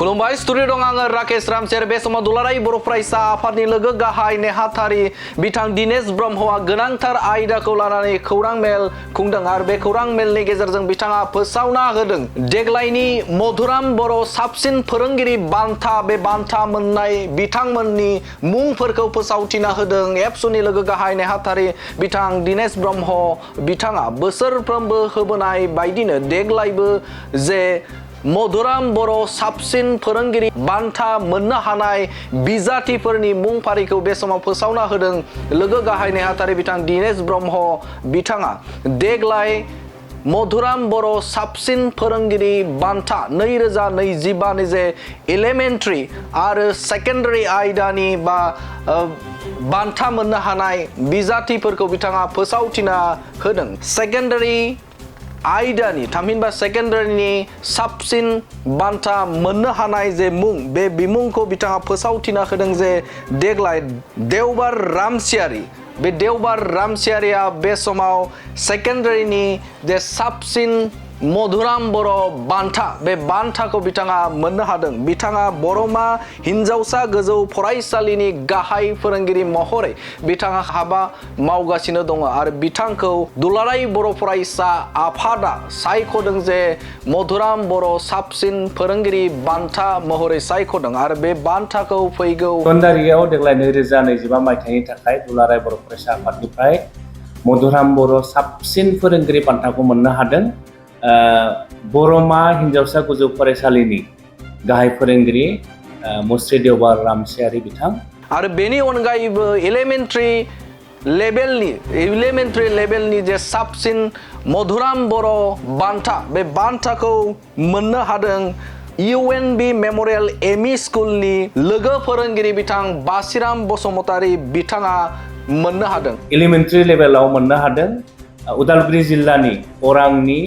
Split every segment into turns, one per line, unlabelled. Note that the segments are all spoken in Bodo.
खुलुमबाय स्टुडिअ दं आङो राकेश रामसेर बे समाव दुलाराय बर' फरायसा आफादनि लोगो गाहाय नेहाथारि बिथां दिनेश ब्रह्मआ गोनांथार आयदाखौ लानानै खौरां मेल खुंदों आरो बे खौरां मेलनि गेजेरजों बिथाङा फोसावना होदों देग्लायनि मधुराम बर' साबसिन फोरोंगिरि बान्था बे बान्था मोननाय बिथांमोननि मुंफोरखौ फोसावथिना होदों एबसुनि लोगो गाहाय नेहाथारि बिथां दिनेश ब्रह्म बिथाङा बोसोरफ्रोमबो होबोनाय बायदिनो देग्लायबो जे मधुराम बर' साबसिन फोरोंगिरि बान्था मोननो हानाय बिजाथिफोरनि मुं फारिखौ बे समाव फोसावना होदों लोगो गाहाय नेहाथारि बिथां दिनेश ब्रह्म बिथाङा देग्लाय मधुराम बर' साबसिन फोरोंगिरि बान्था 2025 नि जे एलिमेन्टारि आरो सेकेन्डारि आयदानि बा बान्था मोननो हानाय बिजाथिफोरखौ बिथाङा फोसावथिना होदों सेकेन्डारि आयदानि थामहिनबा सेकेन्डारिनि साबसिन बान्था मोननो हानाय जे मुं बे बिमुंखौ बिथाङा फोसावथिना होदों जे देग्लाय देवबार रामसियारि बे देवबार रामसियारिया बे समाव सेकेन्डारिनि जे साबसिन मधुराम बर' बान्था बे बान्थाखौ बिथाङा मोननो हादों बिथाङा बर'मा हिनजावसा गोजौ फरायसालिनि गाहाय फोरोंगिरि महरै बिथाङा हाबा मावगासिनो दङ आरो बिथांखौ दुलाराय बर' फरायसा आफादा सायख'दों जे मधुराम बर' साबसिन फोरोंगिरि बान्था महरै सायख'दों आरो बे बान्थाखौ फैगौ
सनदारियाव देग्लाय 2025 मायथाइनि थाखाय दुलाराय बर' फरायसा आफादनिफ्राय मधुराम बर' साबसिन फोरोंगिरि बान्थाखौ मोननो हादों बर'मा हिनजावसा गोजौ फरायसालिनि गाहाय फोरोंगिरि मुस्रि देवबार रामसियारि बिथां
आरो बेनि अनगायैबो एलिमेन्टारि लेभेलनि जे साबसिन मधुराम बर' बान्था बे बान्थाखौ मोननो हादों UNB मेम'रियेल एमइ स्कुलनि लोगो फोरोंगिरि बिथां बासिराम बसुमतारी बिथाङा मोननो हादों
एलिमेन्टारि लेभेलाव मोननो हादों उदालगुरि जिल्लानि अरांनि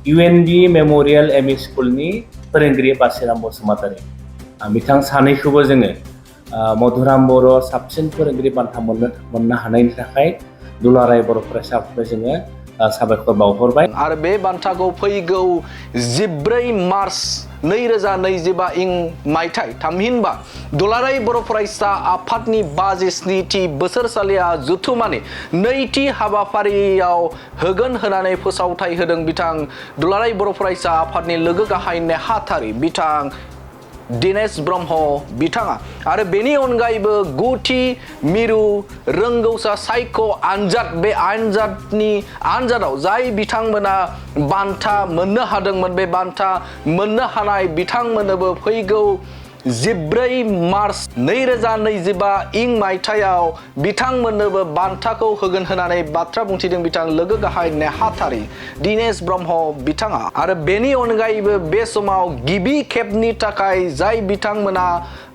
UNB मेम'रियेल एमइ स्कुलनि फोरोंगिरि बासिराम बसुमतारी बिथां सानैखौबो जोङो मधुराम बर' साबसिन फोरोंगिरि बान्था मोननो हानायनि थाखाय दुलाराय बर' फरायसा आफादखौ जोङो साबायखर बावहरबाय
आरो बे बान्थाखौ फैगौ 14 मार्च 2025 मायथाइ थामहिनबा दुलाराय बर' फरायसा आफादनि 57थि बोसोरसालिया जुथुमानि नैथि हाबाफारियाव होगोन होनानै फोसावथाय होदों बिथां दुलाराय बर' फरायसा आफादनि लोगो गाहाय नेहाथारि बिथां दिनेश ब्रह्म बिथाङा आरो बेनि अनगायैबो गुथि मिरु रोंगौसा सायख' आनजाद बे आनजादाव जाय बिथांमोना बान्था मोननो हादोंमोन बे बान्था मोननो हानाय बिथांमोननोबो फैगौ 14 मार्च 2025 मायथाइयाव बिथांमोननोबो बान्थाखौ होगोन होनानै बाथ्रा बुंथिदों बिथां लोगो गाहाय नेहाथारि दिनेश ब्रह्म बिथाङा आरो बेनि अनगायैबो बे समाव गिबि खेबनि थाखाय जाय बिथांमोना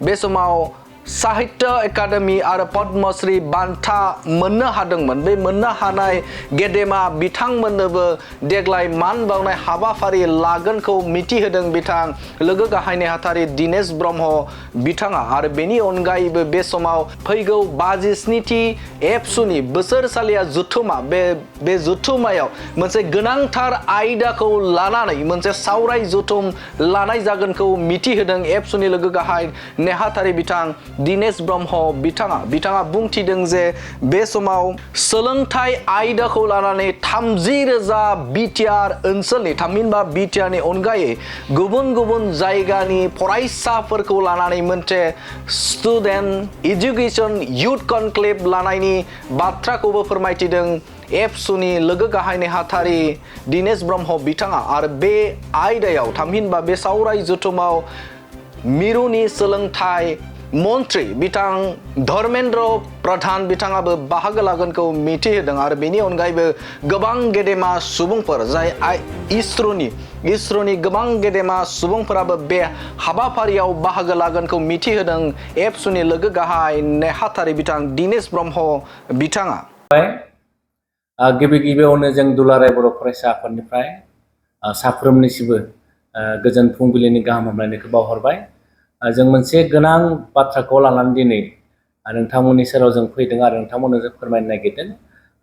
बे समाव साहित्य एकाडेमि आरो पद्मश्री बान्था मोननो हादोंमोन बे मोननो हानाय गेदेमा बिथांमोननोबो देग्लाय मान बावनाय हाबाफारि लागोनखौ मिथिहोदों बिथां लोगो गाहाय नेहाथारि दिनेश ब्रह्म बिथाङा आरो बेनि अनगायैबो बे समाव फैगौ 57थि एबसुनि बोसोरसालिया जुथुमा बे जुथुमायाव मोनसे गोनांथार आयदाखौ लानानै मोनसे सावराय जुथुम लानाय जागोनखौ मिथिहोदों एबसुनि लोगो गाहाय नेहाथारि बिथां दिनेश ब्रह्म बिथाङा बुंथिदों जे बे समाव सोलोंथाइ आयदाखौ लानानै 30,000 बिटिआर ओनसोलनि थामहिनबा बिटिआरनि अनगायै गुबुन गुबुन जायगानि फरायसाफोरखौ लानानै मोनसे स्टुडेन्ट एजुकेशन युथ कनक्लेव लानायनि बाथ्राखौबो फोरमायथिदों एबसुनि लोगो गाहाय नेहाथारि दिनेश ब्रह्म बिथाङा आरो बे आयदायाव थामहिनबा बे सावराय जुथुमाव मिरुनि सोलोंथाइ मन्त्रि बिथां धर्मेन्द्र प्रधान बिथाङाबो बाहागो लागोनखौ मिथिहोदों आरो बेनि अनगायैबो गोबां गेदेमा सुबुंफोर जाय इसरोनि गोबां गेदेमा सुबुंफोराबो बे हाबाफारियाव बाहागो लागोनखौ मिथिहोदों एबसुनि लोगो गाहाय नेहाथारि बिथां दिनेश ब्रह्म बिथाङा
गिबियावनो जों दुलाराय बर' फरायसा आफादनिफ्राय साफ्रोमनिसिबो गोजोन फुंबिलिनि गाहाम हामलायनायखौ बावहरबाय जों मोनसे गोनां बाथ्राखौ लानानै दिनै नोंथांमोननि सेराव जों फैदों आरो नोंथांमोननो जों फोरमायनो नागिरदों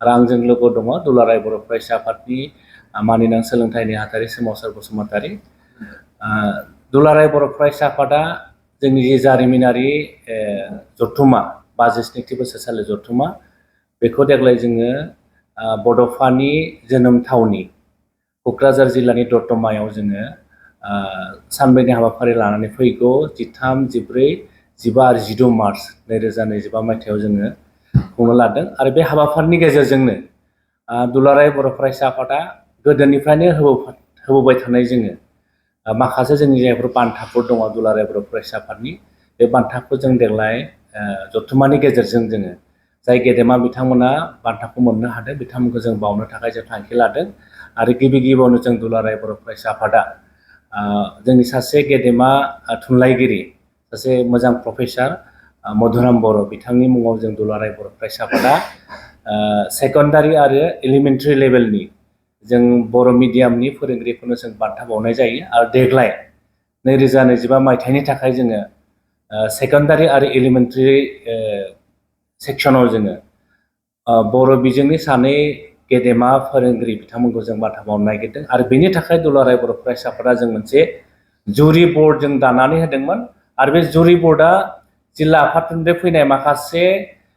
आरो आंजों लोगो दङ दुलाराय बर' फरायसा आफादनि मानिनां सोलोंथाइ नेहाथारि सोमावसार बसुमतारी दुलाराय बर' फरायसा आफादा जोंनि जे जारिमिनारि जथुम्मा 52 बोसोरसालि जथुम्मा बेखौ देग्लाय जोङो बड'फानि जोनोम थावनि क'क्राझार जिल्लानि दतमायाव जोङो सानब्रैनि हाबाफारि लानानै फैगौ 13, 14, 15 आरो 16 मार्च 2025 मायथाइयाव जोङो खुंनो लादों आरो बे हाबाफारिनि गेजेरजोंनो दुलाराय बर' फरायसा आफादा गोदोनिफ्रायनो होबोबाय थानाय जोङो माखासे जोंनि जायफोर बान्थाफोर दङ दुलाराय बर' फरायसा आफादनि बे बान्थाखौ जों देग्लाय जथुम्मानि गेजेरजों जोङो जाय गेदेमा बिथांमोना बान्थाखौ मोननो हादों बिथांमोनखौ जों बावनो थाखाय जों थांखि लादों आरो गिबियावनो जों दुलाराय बर' फरायसा आफादा जोंनि सासे गेदेमा थुनलाइगिरि सासे मोजां प्रफेसार मधुराम बर' बिथांनि मुङाव जों दुलाराय बर' फरायसा आफादा सेकेन्डारि आरो एलिमेन्टारि लेभेलनि जों बर' मिडियामनि फोरोंगिरिफोरनो जों बान्था बावनाय जायो आरो देग्लाय 2025 मायथाइनि थाखाय जोङो सेकेन्डारि आरो एलिमेन्टारि सेक्सनाव जोङो बर' बिजोंनि सानै गेदेमा फोरोंगिरि बिथांमोनखौ जों बान्था बावनो नागिरदों आरो बेनि थाखाय दुलाराय बर' फरायसा आफादा जों मोनसे जुरि बर्ड जों दानानै होदोंमोन आरो बे जुरि बर्डआ जिल्ला आफादनिफ्राय फैनाय माखासे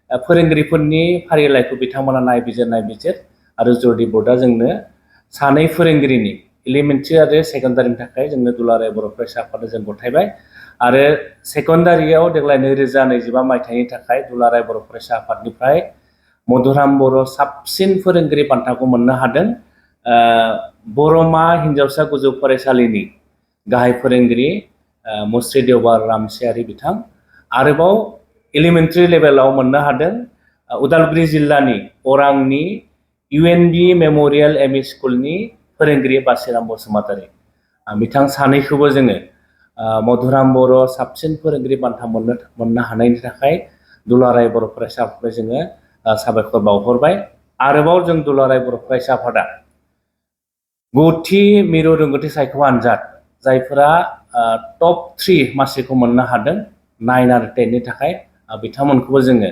फोरोंगिरिफोरनि फारिलाइखौ बिथांमोना नायबिजिर आरो जुरि बर्डआ जोंनो सानै फोरोंगिरिनि एलिमेन्टारि आरो सेकेन्डारिनि थाखाय जोंनो दुलाराय बर' फरायसा आफादनो जों गथायबाय आरो सेकेन्डारियाव देग्लाय 2025 मायथाइनि थाखाय दुलाराय बर' फरायसा आफादनिफ्राय मधुराम बर' साबसिन फोरोंगिरि बान्थाखौ मोननो हादों बर'मा हिन्जावसा गोजौ फरायसालिनि गाहाय फोरोंगिरि मुस्रि देवबार रामसियारि बिथां आरोबाव एलिमेन्टारि लेभेलाव मोननो हादों उदालगुरि जिल्लानि अरांनि UNB मेम'रियेल एमइ स्कुलनि फोरोंगिरि बासिराम बसुमतारी बिथां सानैखौबो जोङो मधुराम बर' साबसिन फोरोंगिरि बान्था मोननो हानायनि थाखाय दुलाराय बर' फरायसा आफादनो जोङो साबायखर बावहरबाय आरोबाव जों दुलाराय बर' फरायसा आफादा 9थि मिरु रोंगौथि सायख' आनजाद जायफोरा टप 3 मासिखौ मोननो हादों 9 आरो 10 नि थाखाय बिथांमोनखौबो जोङो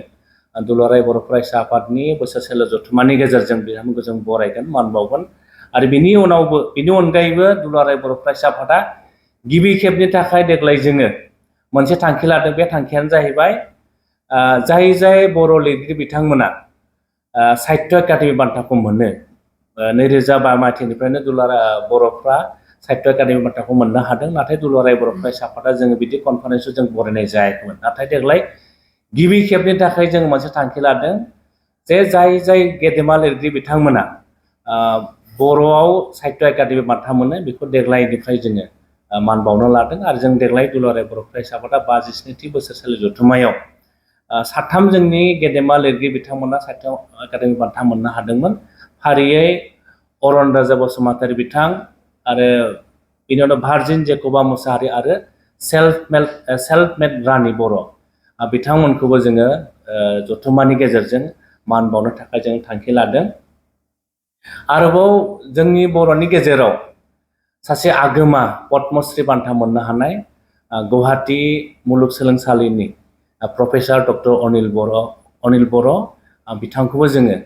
दुलाराय बर' फरायसा आफादनि बोसोरसेल' जथुम्मानि गेजेरजों बिथांमोनखौ जों बरायगोन मान बावगोन आरो बिनि अनगायैबो दुलाराय बर' फरायसा आफादा गिबि खेबनि थाखाय देग्लाय जोङो मोनसे थांखि लादों बे थांखियानो जाहैबाय जाय बर' लिरगिरि बिथांमोना साहित्य एकाडेमि बान्थाखौ मोनो 2005 मायथाइनिफ्रायनो बर'फ्रा साहित्य एकाडेमि बान्थाखौ मोननो हादों नाथाय दुलाराय बर' फरायसा आफादा जोङो बिदि कनफारेन्सआव जों बरायनाय जायाखैमोन नाथाय देग्लाय गिबि खेबनि थाखाय जों मोनसे थांखि लादों जे जाय गेदेमा लिरगिरि बिथांमोना बर'आव साहित्य एकाडेमि बान्था मोनो बेखौ देग्लायनिफ्राय जोङो मान बावनो लादों आरो जों देग्लाय दुलाराय बर' फरायसा आफादा 52थि बोसोरसालि जथुम्मायाव 3 जोंनि गेदेमा लिरगिरि बिथांमोना साहित्य एकाडेमि बान्था मोननो हादोंमोन फारियै अरन राजा बसुमतारी बिथां आरो बिनि उनाव भारजिन जेकबा मुसाहारि आरो सेल्फ मेड रानि बर' बिथांमोनखौबो जोङो जथुम्मानि गेजेरजों मान बावनो थाखाय जों थांखि लादों आरोबाव जोंनि बर'नि गेजेराव सासे आगोमा पद्मश्री बान्था मोननो हानाय गुवाहाटी मुलुगसोलोंसालिनि प्रफेसार डक्टर अनिल बर' बिथांखौबो जोङो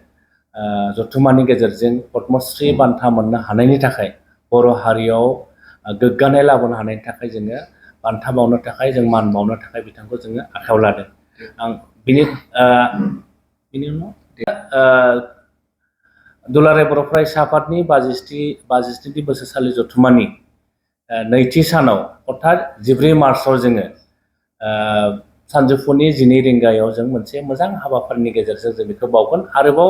जथुम्मानि गेजेरजों पद्मश्री बान्था मोननो हानायनि थाखाय बर' हारियाव गोग्गानाय लाबोनो हानायनि थाखाय जोङो बान्था बावनो थाखाय जों मान बावनो थाखाय बिथांखौ जोङो आखायाव लादों आं बिनि उनाव दुलाराय बर' फरायसा आफादनि 52थि बोसोरसालि जथुम्मानि नैथि सानाव अर्थात 14 मार्चआव जोङो सानजौफुनि 12 रिंगायाव जों मोनसे मोजां हाबाफारिनि गेजेरजों जों बेखौ बावगोन आरोबाव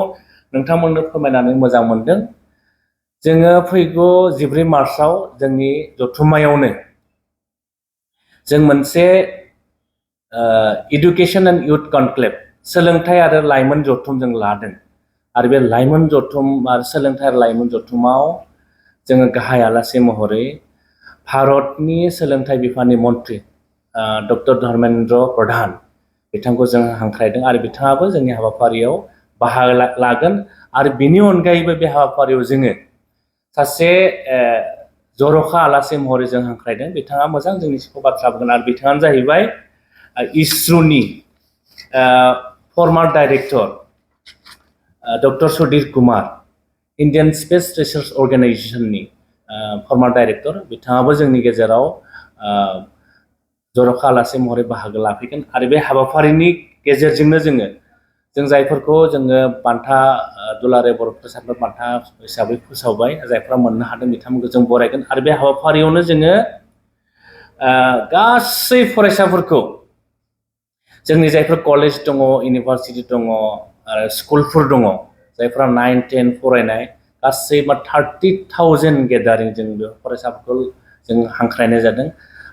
नोंथांमोननो फोरमायनानै मोजां मोनदों जोङो फैगौ 14 मार्चआव जोंनि जथुम्मायावनो जों मोनसे इडुकेसन एन्ड इउथ कनक्लेभ सोलोंथाइ आरो लाइमोन जथुम जों लादों आरो बे लाइमोन जथुम आरो सोलोंथाइ आरो लाइमोन जथुमाव जोङो गाहाय आलासि महरै भारतनि सोलोंथाइ बिफाननि मन्त्रि डक्टर धर्मेन्द्र प्रधान बिथांखौ जों हांख्रायदों आरो बिथाङाबो जोंनि हाबाफारियाव बाहागो लागोन आरो बिनि अनगायैबो बे हाबाफारियाव जोङो सासे जर'खा आलासि महरै जों हांख्रायदों बिथाङा मोजां जोंनि सिगाङाव बाथ्रा बुंगोन आरो बिथाङानो जाहैबाय इसर'नि former director doctor Sudhir Kumar इन्डियान स्पेस रिसार्च अर्गेनाइजेशननि फर्मार डाइरेक्टर बिथाङाबो जोंनि गेजेराव जर'खा आलासि महरै बाहागो लाफैगोन आरो बे हाबाफारिनि गेजेरजोंनो जों जायफोरखौ जोङो बान्था दुलाराय बर' फरायसाफोर बान्था हिसाबै फोसावबाय जायफ्रा मोननो हादों बिथांमोनखौ जों बरायगोन आरो बे हाबाफारियावनो जोङो गासै फरायसाफोरखौ जोंनि जायफोर कलेज दङ इउनिभारसिटि दङ आरो स्कुलफोर दङ जायफ्रा 9, 10 फरायनाय गासै 30,000 गेदारिं जों बे फरायसाफोरखौ जों हांख्रायनाय जादों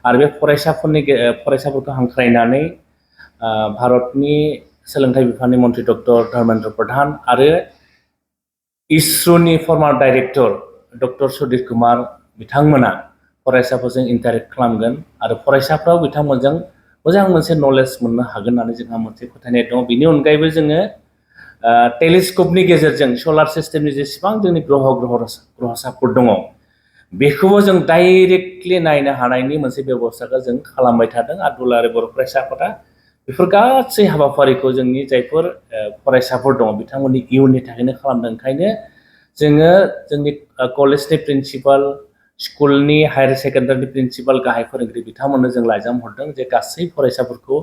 आरो बे फरायसाफोरखौ हांख्रायनानै भारतनि सोलोंथाइ बिफाननि मन्त्रि डक्टर धर्मेन्द्र प्रधान आरो इसर'नि former director doctor Sudhir Kumar बिथांमोना फरायसाफोरजों इन्टारेक्ट खालामगोन आरो फरायसाफ्राव बिथांमोनजों मोजां मोनसे नलेज मोननो हागोन होननानै जोंहा मोनसे फोथायनाय दङ बिनि अनगायैबो जोङो टेलिस्कपनि गेजेरजों सलार सिस्टेमनि जेसेबां जोंनि ग्रहसाफोर दङ बेखौबो जों डाइरेक्टलि नायनो हानायनि मोनसे बेब'स्थाखौ जों खालामबाय थादों आरो दुलाराय बर' फरायसाफोरा बेफोर गासै हाबाफारिखौ जोंनि जायफोर फरायसाफोर दङ बिथांमोननि इयुननि थाखायनो खालामदों ओंखायनो जोङो जोंनि कलेजनि प्रिन्सिपाल स्कुलनि हायार सेकेन्डारिनि प्रिन्सिपाल गाहाय फोरोंगिरि बिथांमोननो जों लाइजाम हरदों जे गासै फरायसाफोरखौ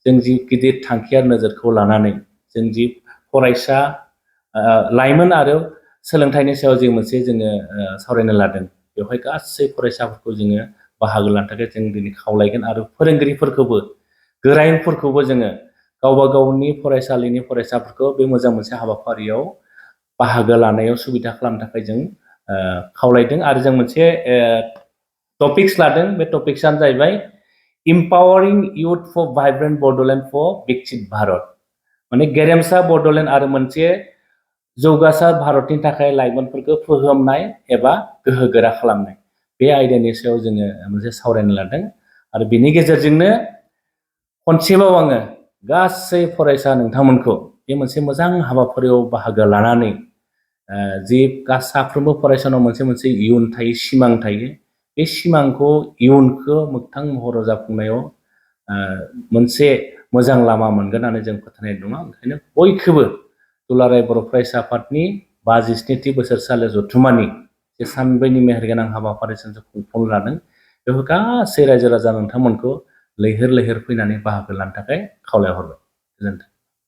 जों जि गिदिर थांखि आरो नोजोरखौ लानानै जों जि फरायसा लाइमोन आरो सोलोंथाइनि सायाव जि मोनसे जोङो सावरायनो लादों बेवहाय गासै फरायसाफोरखौ जोङो बाहागो लानो थाखाय जों दिनै खावलायगोन आरो फोरोंगिरिफोरखौबो गोरायुंफोरखौबो जोङो गावबा गावनि फरायसालिनि फरायसाफोरखौ बे मोजां मोनसे हाबाफारियाव बाहागो लानायाव सुबिदा खालामनो थाखाय जों खावलायदों आरो जों मोनसे टपिक्स लादों बे टपिक्सआनो जाहैबाय empowering youth for vibrant Bodoland for विकसित भारत माने गेरेमसा बड'लेण्ड आरो मोनसे जौगासार भारतनि थाखाय लाइमोनफोरखौ फोहोमनाय एबा गोहोगोरा खालामनाय बे आयदानि सायाव जोङो मोनसे सावरायनो लादों आरो बिनि गेजेरजोंनो खनसेबाव आङो गासै फरायसा नोंथांमोनखौ बे मोनसे मोजां हाबाफारियाव बाहागो लानानै जि साफ्रोमबो फरायसानाव मोनसे इयुन थायो सिमां थायो बे सिमांखौ इयुनखौ मोगथां महराव जाफुंनायाव मोनसे मोजां लामा मोनगोन होननानै जों फोथायनाय दङ ओंखायनो बयखौबो दुलाराय बर' फरायसा आफादनि 57थि बोसोरसालि जथुम्मानि जे सानब्रैनि मेहेरगोनां हाबाफारिजों जों खुंफुंनो लादों बेफोर गासै रायजो राजा नोंथांमोनखौ लैहोर लैहोर फैनानै बाहागो लानो थाखाय खावलायहरबाय गोजोन्थों।